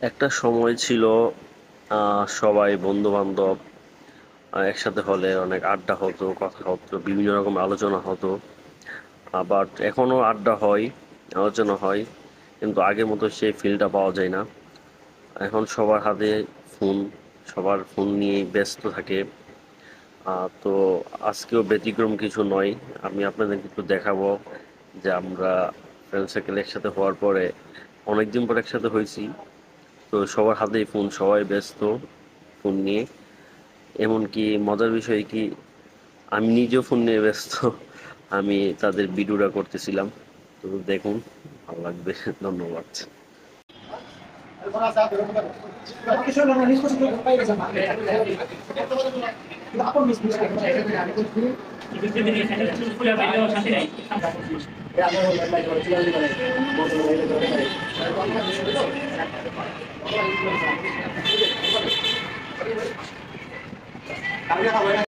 একটা সময় ছিল সবাই বন্ধু-বান্ধব একসাথে হলে অনেক আড্ডা হতো, কথা হতো, বিভিন্ন রকম আলোচনা হতো। বাট এখনো আড্ডা হয়, আলোচনা হয়। কিন্তু আগের মতো সেই ফিলটা পাওয়া যায় না। এখন সবার হাতে ফোন, সবার ফোন নিয়েই ব্যস্ত থাকে। তো আজকেও ব্যতিক্রম কিছু নয়। আমি আপনাদেরকে একটু দেখাবো যে আমরা ফ্রেন্ড সার্কেল একসাথে হওয়ার পরে অনেকদিন পর একসাথে হয়েছি। তো সবার হাতেই ফোন, সবাই ব্যস্ত ফোন নিয়ে। এমনকি মজার বিষয় কি, আমি নিজেও ফোন নিয়ে ব্যস্ত। আমি তাদের ভিডিওটা করতেছিলাম। তো দেখুন, ভালো লাগবে। ধন্যবাদ। কালকে খাবো না